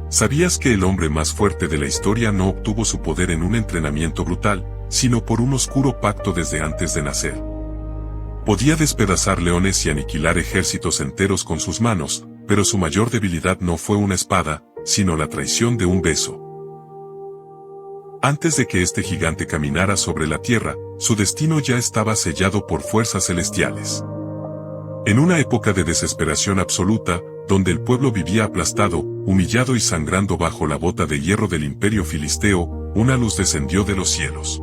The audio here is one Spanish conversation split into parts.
¿Sabías que el hombre más fuerte de la historia no obtuvo su poder en un entrenamiento brutal, sino por un oscuro pacto desde antes de nacer? Podía despedazar leones y aniquilar ejércitos enteros con sus manos, pero su mayor debilidad no fue una espada, sino la traición de un beso. Antes de que este gigante caminara sobre la tierra, su destino ya estaba sellado por fuerzas celestiales. En una época de desesperación absoluta, donde el pueblo vivía aplastado, humillado y sangrando bajo la bota de hierro del imperio filisteo, una luz descendió de los cielos.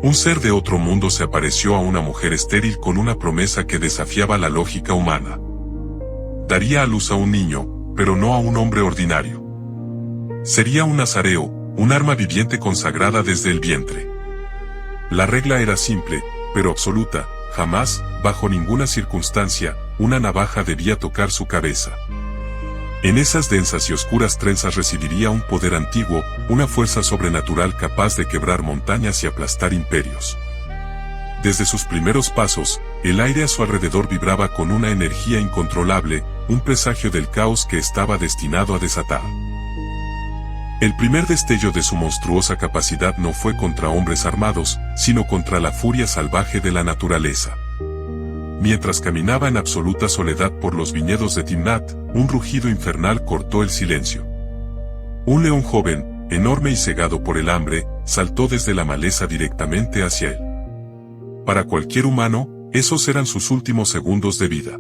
Un ser de otro mundo se apareció a una mujer estéril con una promesa que desafiaba la lógica humana. Daría a luz a un niño, pero no a un hombre ordinario. Sería un nazareo, un arma viviente consagrada desde el vientre. La regla era simple, pero absoluta: jamás, bajo ninguna circunstancia, una navaja debía tocar su cabeza. En esas densas y oscuras trenzas residiría un poder antiguo, una fuerza sobrenatural capaz de quebrar montañas y aplastar imperios. Desde sus primeros pasos, el aire a su alrededor vibraba con una energía incontrolable, un presagio del caos que estaba destinado a desatar. El primer destello de su monstruosa capacidad no fue contra hombres armados, sino contra la furia salvaje de la naturaleza. Mientras caminaba en absoluta soledad por los viñedos de Timnat, un rugido infernal cortó el silencio. Un león joven, enorme y cegado por el hambre, saltó desde la maleza directamente hacia él. Para cualquier humano, esos eran sus últimos segundos de vida.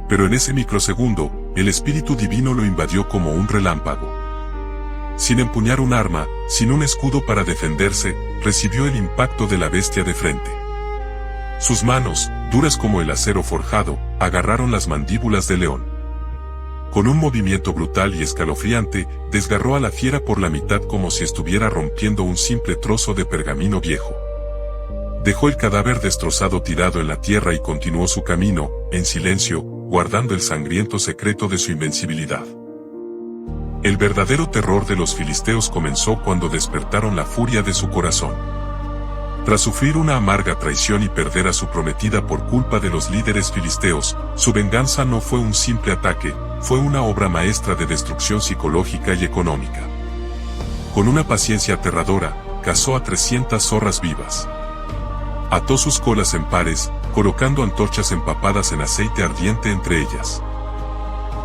Pero en ese microsegundo, el espíritu divino lo invadió como un relámpago. Sin empuñar un arma, sin un escudo para defenderse, recibió el impacto de la bestia de frente. Sus manos, duras como el acero forjado, agarraron las mandíbulas del león. Con un movimiento brutal y escalofriante, desgarró a la fiera por la mitad como si estuviera rompiendo un simple trozo de pergamino viejo. Dejó el cadáver destrozado tirado en la tierra y continuó su camino, en silencio, guardando el sangriento secreto de su invencibilidad. El verdadero terror de los filisteos comenzó cuando despertaron la furia de su corazón. Tras sufrir una amarga traición y perder a su prometida por culpa de los líderes filisteos, su venganza no fue un simple ataque, fue una obra maestra de destrucción psicológica y económica. Con una paciencia aterradora, cazó a 300 zorras vivas. Ató sus colas en pares, colocando antorchas empapadas en aceite ardiente entre ellas.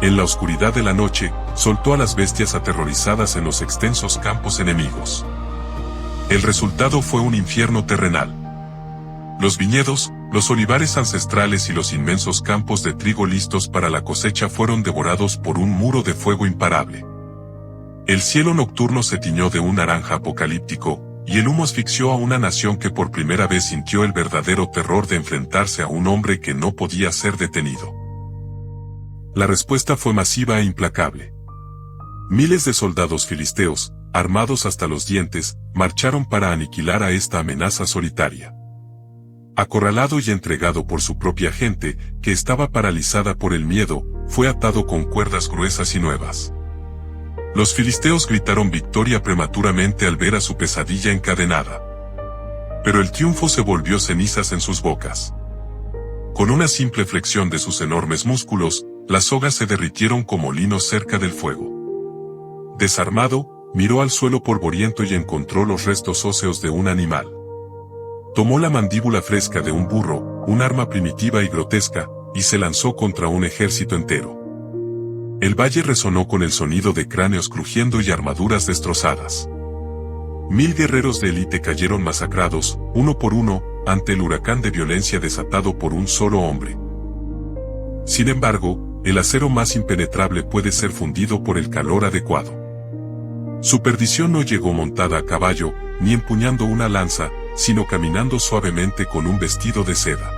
En la oscuridad de la noche, soltó a las bestias aterrorizadas en los extensos campos enemigos. El resultado fue un infierno terrenal. Los viñedos, los olivares ancestrales y los inmensos campos de trigo listos para la cosecha fueron devorados por un muro de fuego imparable. El cielo nocturno se tiñó de un naranja apocalíptico, y el humo asfixió a una nación que por primera vez sintió el verdadero terror de enfrentarse a un hombre que no podía ser detenido. La respuesta fue masiva e implacable. Miles de soldados filisteos, armados hasta los dientes, marcharon para aniquilar a esta amenaza solitaria. Acorralado y entregado por su propia gente, que estaba paralizada por el miedo, fue atado con cuerdas gruesas y nuevas. Los filisteos gritaron victoria prematuramente al ver a su pesadilla encadenada. Pero el triunfo se volvió cenizas en sus bocas. Con una simple flexión de sus enormes músculos, las sogas se derritieron como linos cerca del fuego. Desarmado, miró al suelo polvoriento y encontró los restos óseos de un animal. Tomó la mandíbula fresca de un burro, un arma primitiva y grotesca, y se lanzó contra un ejército entero. El valle resonó con el sonido de cráneos crujiendo y armaduras destrozadas. 1000 guerreros de élite cayeron masacrados, uno por uno, ante el huracán de violencia desatado por un solo hombre. Sin embargo, el acero más impenetrable puede ser fundido por el calor adecuado. Su perdición no llegó montada a caballo, ni empuñando una lanza, sino caminando suavemente con un vestido de seda.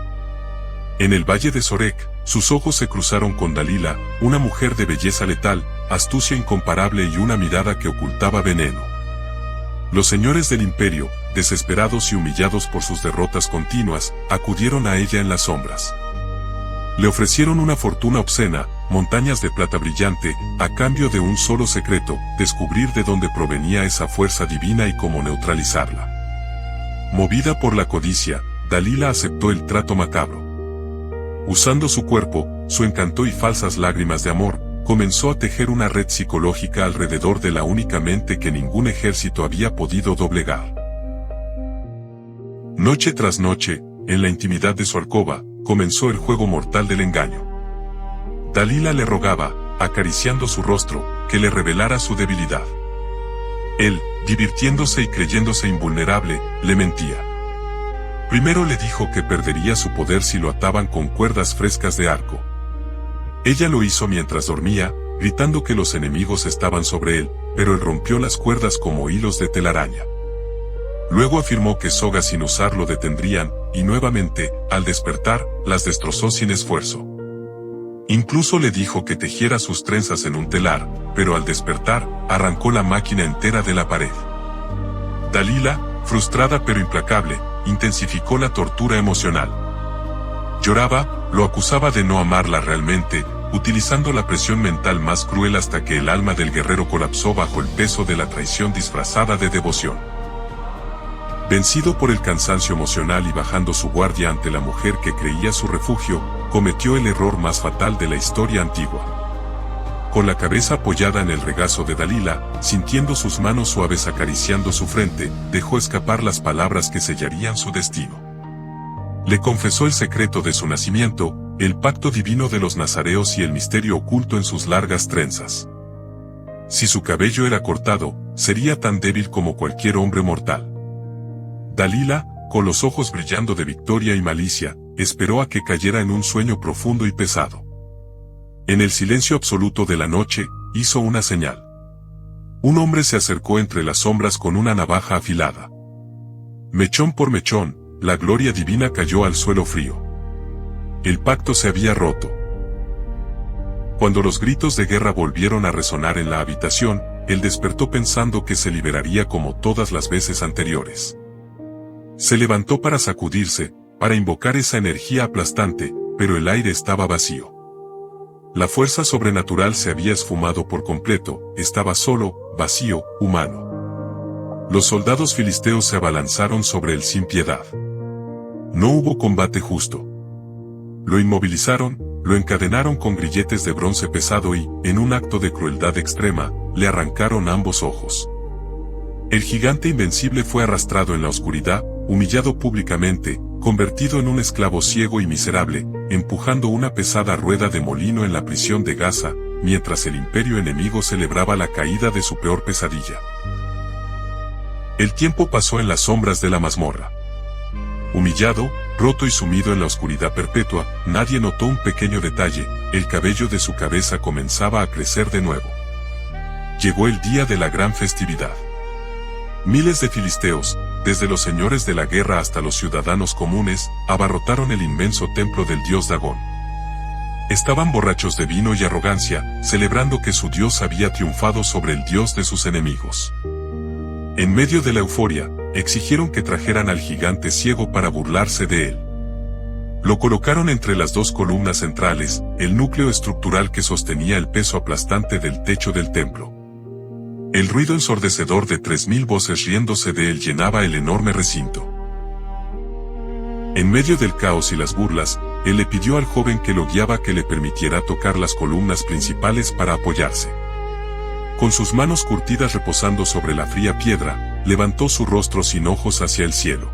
En el valle de Sorek, sus ojos se cruzaron con Dalila, una mujer de belleza letal, astucia incomparable y una mirada que ocultaba veneno. Los señores del imperio, desesperados y humillados por sus derrotas continuas, acudieron a ella en las sombras. Le ofrecieron una fortuna obscena, montañas de plata brillante, a cambio de un solo secreto: descubrir de dónde provenía esa fuerza divina y cómo neutralizarla. Movida por la codicia, Dalila aceptó el trato macabro. Usando su cuerpo, su encanto y falsas lágrimas de amor, comenzó a tejer una red psicológica alrededor de la única mente que ningún ejército había podido doblegar. Noche tras noche, en la intimidad de su alcoba, comenzó el juego mortal del engaño. Dalila le rogaba, acariciando su rostro, que le revelara su debilidad. Él, divirtiéndose y creyéndose invulnerable, le mentía. Primero le dijo que perdería su poder si lo ataban con cuerdas frescas de arco. Ella lo hizo mientras dormía, gritando que los enemigos estaban sobre él, pero él rompió las cuerdas como hilos de telaraña. Luego afirmó que sogas sin usar lo detendrían, y nuevamente, al despertar, las destrozó sin esfuerzo. Incluso le dijo que tejiera sus trenzas en un telar, pero al despertar, arrancó la máquina entera de la pared. Dalila, frustrada pero implacable, intensificó la tortura emocional. Lloraba, lo acusaba de no amarla realmente, utilizando la presión mental más cruel hasta que el alma del guerrero colapsó bajo el peso de la traición disfrazada de devoción. Vencido por el cansancio emocional y bajando su guardia ante la mujer que creía su refugio, cometió el error más fatal de la historia antigua. Con la cabeza apoyada en el regazo de Dalila, sintiendo sus manos suaves acariciando su frente, dejó escapar las palabras que sellarían su destino. Le confesó el secreto de su nacimiento, el pacto divino de los nazareos y el misterio oculto en sus largas trenzas. Si su cabello era cortado, sería tan débil como cualquier hombre mortal. Dalila, con los ojos brillando de victoria y malicia, esperó a que cayera en un sueño profundo y pesado. En el silencio absoluto de la noche, hizo una señal. Un hombre se acercó entre las sombras con una navaja afilada. Mechón por mechón, la gloria divina cayó al suelo frío. El pacto se había roto. Cuando los gritos de guerra volvieron a resonar en la habitación, él despertó pensando que se liberaría como todas las veces anteriores. Se levantó para sacudirse, para invocar esa energía aplastante, pero el aire estaba vacío. La fuerza sobrenatural se había esfumado por completo, estaba solo, vacío, humano. Los soldados filisteos se abalanzaron sobre él sin piedad. No hubo combate justo. Lo inmovilizaron, lo encadenaron con grilletes de bronce pesado y, en un acto de crueldad extrema, le arrancaron ambos ojos. El gigante invencible fue arrastrado en la oscuridad, humillado públicamente, convertido en un esclavo ciego y miserable, empujando una pesada rueda de molino en la prisión de Gaza, mientras el imperio enemigo celebraba la caída de su peor pesadilla. El tiempo pasó en las sombras de la mazmorra. Humillado, roto y sumido en la oscuridad perpetua, nadie notó un pequeño detalle: el cabello de su cabeza comenzaba a crecer de nuevo. Llegó el día de la gran festividad. Miles de filisteos, desde los señores de la guerra hasta los ciudadanos comunes, abarrotaron el inmenso templo del dios Dagón. Estaban borrachos de vino y arrogancia, celebrando que su dios había triunfado sobre el dios de sus enemigos. En medio de la euforia, exigieron que trajeran al gigante ciego para burlarse de él. Lo colocaron entre las dos columnas centrales, el núcleo estructural que sostenía el peso aplastante del techo del templo. El ruido ensordecedor de 3000 voces riéndose de él llenaba el enorme recinto. En medio del caos y las burlas, él le pidió al joven que lo guiaba que le permitiera tocar las columnas principales para apoyarse. Con sus manos curtidas reposando sobre la fría piedra, levantó su rostro sin ojos hacia el cielo.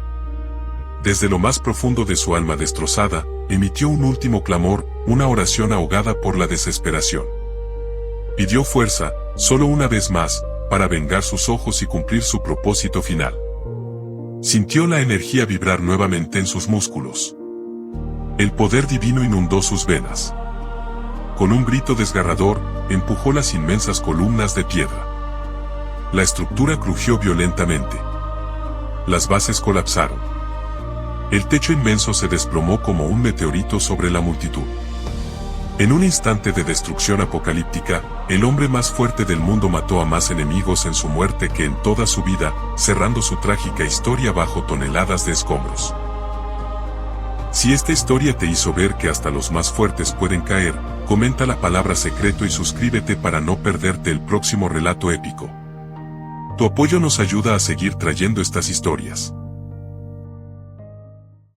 Desde lo más profundo de su alma destrozada, emitió un último clamor, una oración ahogada por la desesperación. Pidió fuerza, solo una vez más, para vengar sus ojos y cumplir su propósito final. Sintió la energía vibrar nuevamente en sus músculos. El poder divino inundó sus venas. Con un grito desgarrador, empujó las inmensas columnas de piedra. La estructura crujió violentamente. Las bases colapsaron. El techo inmenso se desplomó como un meteorito sobre la multitud. En un instante de destrucción apocalíptica, el hombre más fuerte del mundo mató a más enemigos en su muerte que en toda su vida, cerrando su trágica historia bajo toneladas de escombros. Si esta historia te hizo ver que hasta los más fuertes pueden caer, comenta la palabra secreto y suscríbete para no perderte el próximo relato épico. Tu apoyo nos ayuda a seguir trayendo estas historias.